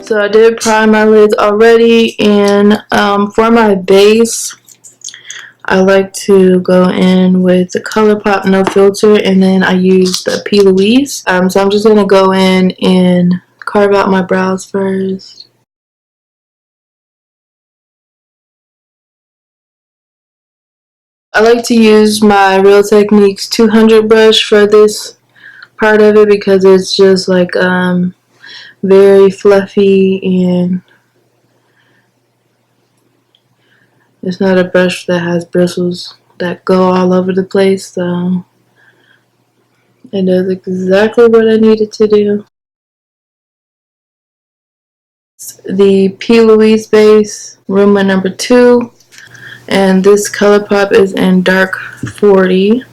So I did prime my lids already, and for my base, I like to go in with the Colourpop No Filter, and then I use the Plouise. So I'm just going to go in and carve out my brows first. I like to use my Real Techniques 200 brush for this part of it because it's just like very fluffy, and it's not a brush that has bristles that go all over the place, so it does exactly what I need it to do. The Plouise base, Rumour number 2, and this Colourpop is in dark 40.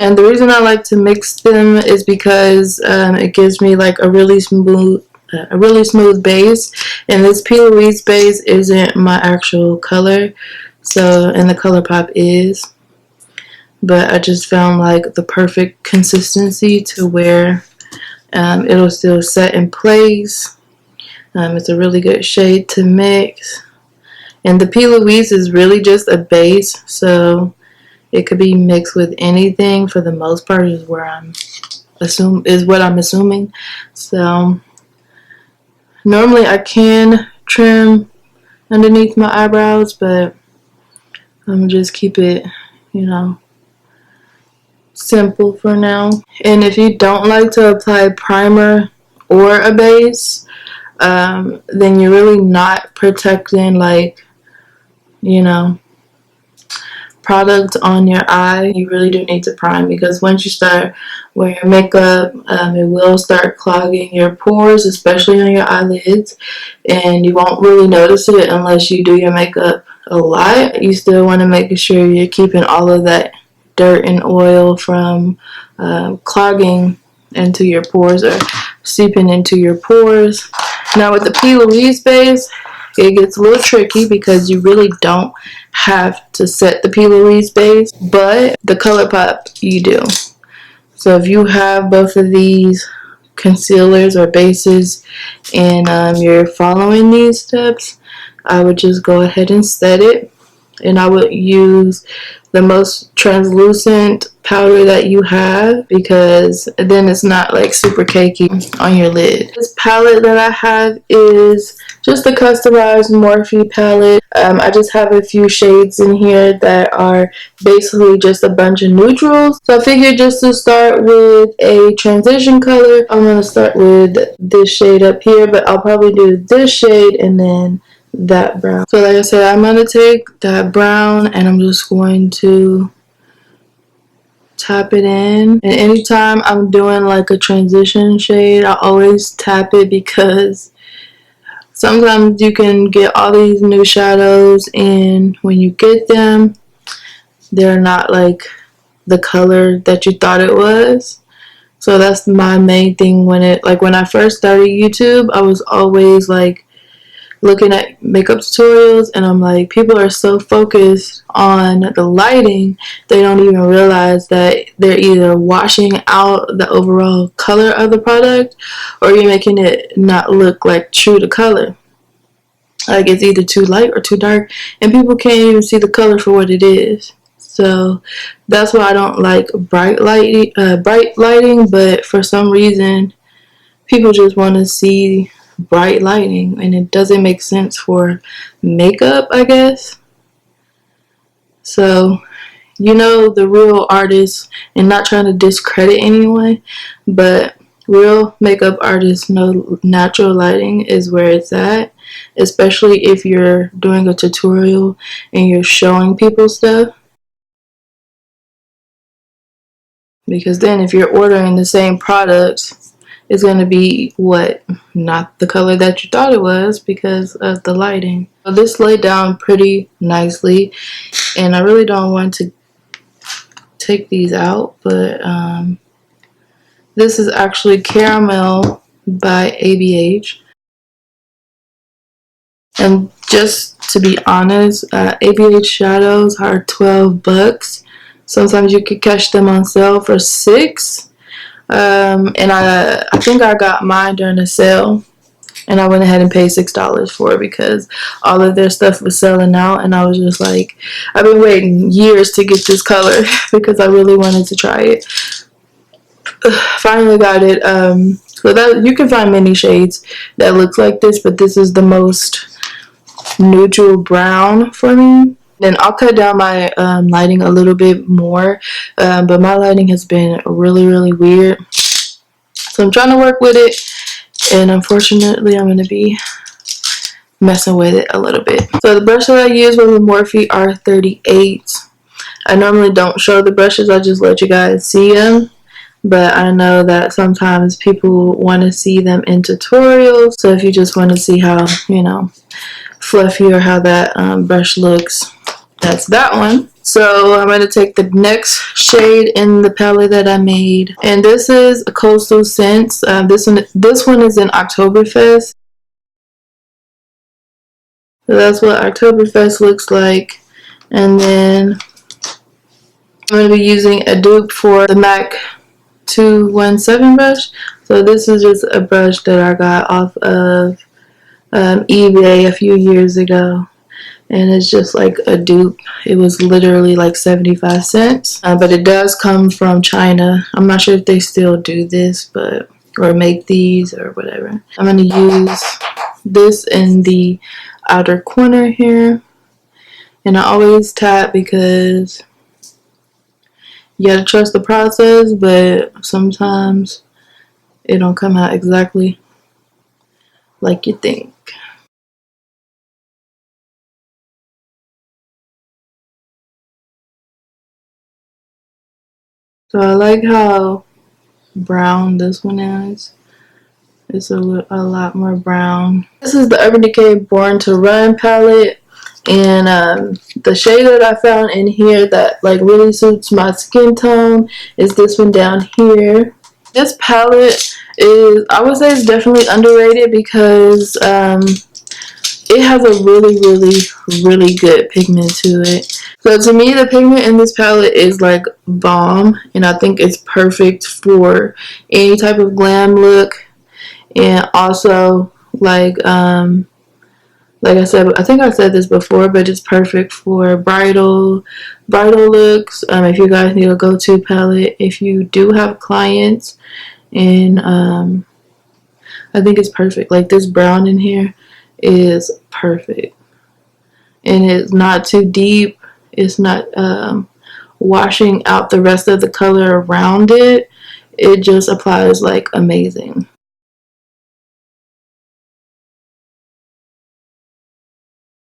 And the reason I like to mix them is because it gives me like a really smooth base, and this Plouise base isn't my actual color, so, and the Colourpop is, but I just found like the perfect consistency to where it'll still set in place. It's a really good shade to mix, and the Plouise is really just a base, so it could be mixed with anything for the most part, is what I'm assuming. So normally I can trim underneath my eyebrows, but I'm gonna just keep it, you know, simple for now. And if you don't like to apply primer or a base, then you're really not protecting, like, you know, product on your eye. You really do need to prime, because once you start wearing makeup, it will start clogging your pores, especially on your eyelids, and you won't really notice it unless you do your makeup a lot. You still want to make sure you're keeping all of that dirt and oil from clogging into your pores or seeping into your pores. Now with the Plouise base, it gets a little tricky because you really don't have to set the Plouise base, but the Colourpop you do. So if you have both of these concealers or bases and you're following these steps, I would just go ahead and set it, and I would use the most translucent powder that you have, because then it's not like super cakey on your lid. This palette that I have is just a customized Morphe palette. I just have a few shades in here that are basically just a bunch of neutrals. So I figured just to start with a transition color, I'm going to start with this shade up here, but I'll probably do this shade and then that brown. So like I said, I'm going to take that brown and I'm just going to tap it in. And anytime I'm doing like a transition shade, I always tap it, because sometimes you can get all these new shadows, and when you get them, they're not like the color that you thought it was. So that's my main thing when I first started YouTube, I was always like looking at makeup tutorials, and I'm like, people are so focused on the lighting, they don't even realize that they're either washing out the overall color of the product, or you're making it not look like true to color. Like it's either too light or too dark, and people can't even see the color for what it is. So that's why I don't like bright lighting, but for some reason people just want to see bright lighting, and it doesn't make sense for makeup, I guess. So, you know, the real artists, and not trying to discredit anyone, but real makeup artists know natural lighting is where it's at, especially if you're doing a tutorial and you're showing people stuff. Because then if you're ordering the same products, it's going to be not the color that you thought it was because of the lighting. So this laid down pretty nicely, and I really don't want to take these out, but this is actually Caramel by ABH. And just to be honest, ABH shadows are $12. Sometimes you could catch them on sale for $6. And I think I got mine during a sale and I went ahead and paid $6 for it because all of their stuff was selling out, and I was just like, I've been waiting years to get this color because I really wanted to try it. Finally got it. So that you can find many shades that looks like this, but this is the most neutral brown for me. Then I'll cut down my lighting a little bit more, but my lighting has been really weird, so I'm trying to work with it, and unfortunately I'm going to be messing with it a little bit. So the brush that I use was the Morphe R38. I normally don't show the brushes, I just let you guys see them, but I know that sometimes people want to see them in tutorials, so if you just want to see how, you know, fluffy or how that brush looks, that's that one. So I'm going to take the next shade in the palette that I made, and this is Coastal Scents. This one is in Oktoberfest. So that's what Oktoberfest looks like. And then I'm going to be using a dupe for the MAC 217 brush. So this is just a brush that I got off of eBay a few years ago, and it's just like a dupe. It was literally like 75 cents, but it does come from China. I'm not sure if they still do this, but or make these or whatever. I'm going to use this in the outer corner here, and I always tap because you gotta trust the process, but sometimes it don't come out exactly like you think. So I like how brown this one is. It's a lot more brown. This is the Urban Decay Born to Run palette, and the shade that I found in here that like really suits my skin tone is this one down here. This palette is, I would say, it's definitely underrated because it has a really good pigment to it. So to me, the pigment in this palette is like bomb, and I think it's perfect for any type of glam look, and also like I said, I think I said this before, but it's perfect for bridal looks. If you guys need a go-to palette, if you do have clients, and I think it's perfect. Like this brown in here is perfect, and it's not too deep. It's not washing out the rest of the color around it. It just applies like amazing.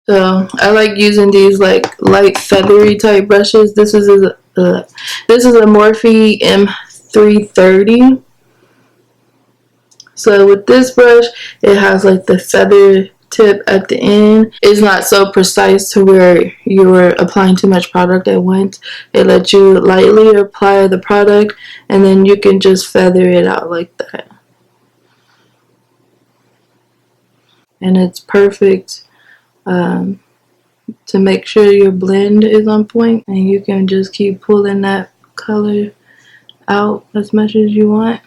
So I like using these like light feathery type brushes. This is a Morphe M330. So with this brush, it has like the feather tip at the end. It's not so precise to where you're applying too much product at once. It lets you lightly apply the product, and then you can just feather it out like that. And it's perfect to make sure your blend is on point, and you can just keep pulling that color out as much as you want.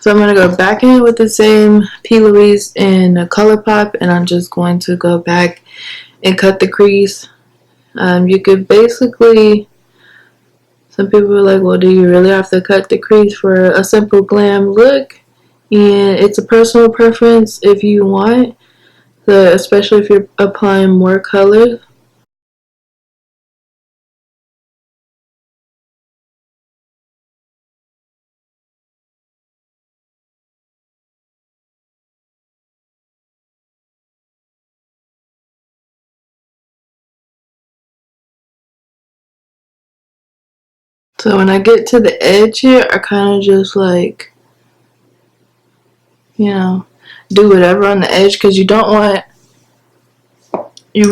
So I'm going to go back in with the same Plouise in Colourpop, and I'm just going to go back and cut the crease. You could basically, some people are like, well, do you really have to cut the crease for a simple glam look? And it's a personal preference if you want, so especially if you're applying more color. So when I get to the edge here, I kind of just like, you know, do whatever on the edge, because you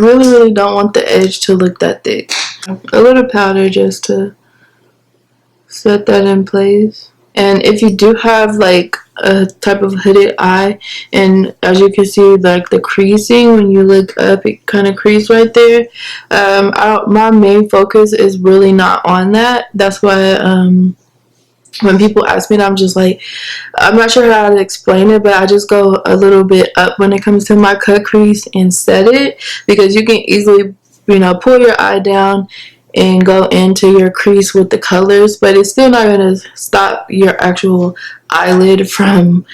really don't want the edge to look that thick. A little powder just to set that in place. And if you do have like a type of hooded eye, and as you can see, like the creasing, when you look up, it kind of crease right there. My main focus is really not on that. That's why when people ask me that, I'm just like, I'm not sure how to explain it, but I just go a little bit up when it comes to my cut crease and set it, because you can easily, pull your eye down and go into your crease with the colors, but it's still not going to stop your actual eyelid from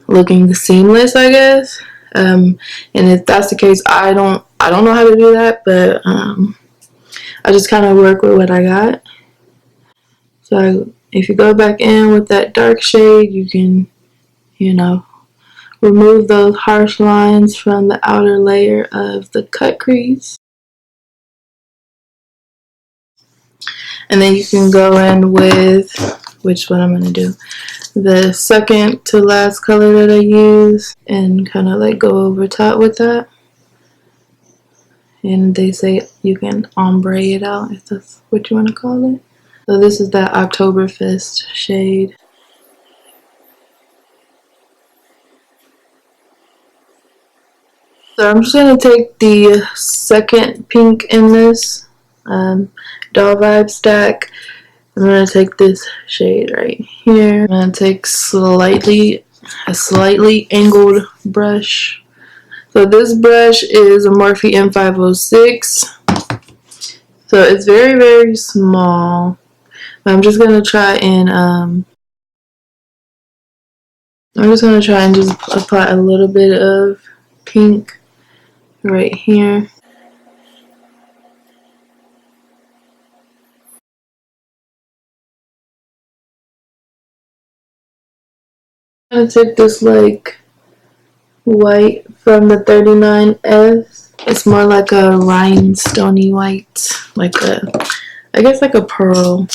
looking seamless, I guess. And if that's the case, I don't know how to do that, but I just kind of work with what I got. So if you go back in with that dark shade, you can, remove those harsh lines from the outer layer of the cut crease. And then you can go in with, which one I'm going to do, the second to last color that I use, and kind of like go over top with that. And they say you can ombre it out, if that's what you want to call it. So this is that Oktoberfest shade. So I'm just going to take the second pink in this Doll Vibe stack. I'm going to take this shade right here. I'm going to take a slightly angled brush. So this brush is a Morphe M506. So it's very, very small. But I'm just going to try and just apply a little bit of pink right here. I'm going to take this like white from the 39S. It's more like a rhinestoney white, I guess like a pearl.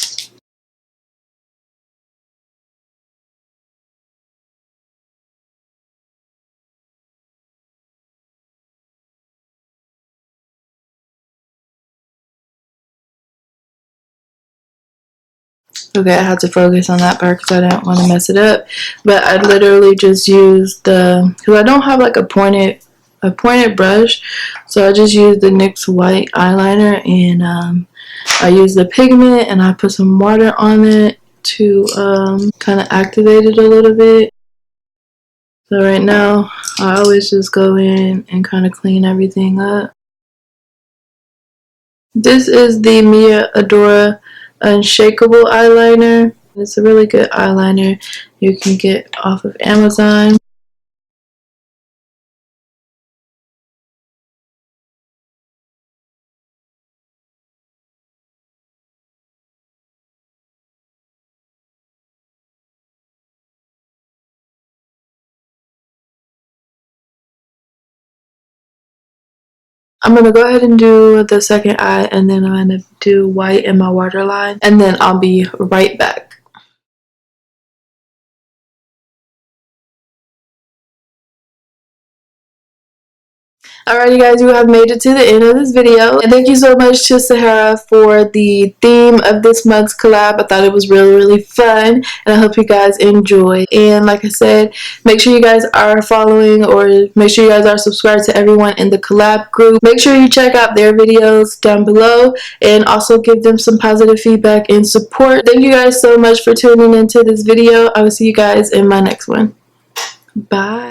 Okay, I had to focus on that part because I didn't want to mess it up. But I literally just used because I don't have like a pointed brush, so I just used the NYX white eyeliner, and I used the pigment, and I put some water on it to kind of activate it a little bit. So right now, I always just go in and kind of clean everything up. This is the Mia Adora Unshakable eyeliner. It's a really good eyeliner you can get off of Amazon. I'm going to go ahead and do the second eye, and then I'm going to do white in my waterline, and then I'll be right back. Alright, you guys, you have made it to the end of this video, and thank you so much to Sahara for the theme of this month's collab. I thought it was really, really fun, and I hope you guys enjoy. And like I said, make sure you guys are following, or make sure you guys are subscribed to everyone in the collab group. Make sure you check out their videos down below, and also give them some positive feedback and support. Thank you guys so much for tuning into this video. I will see you guys in my next one. Bye.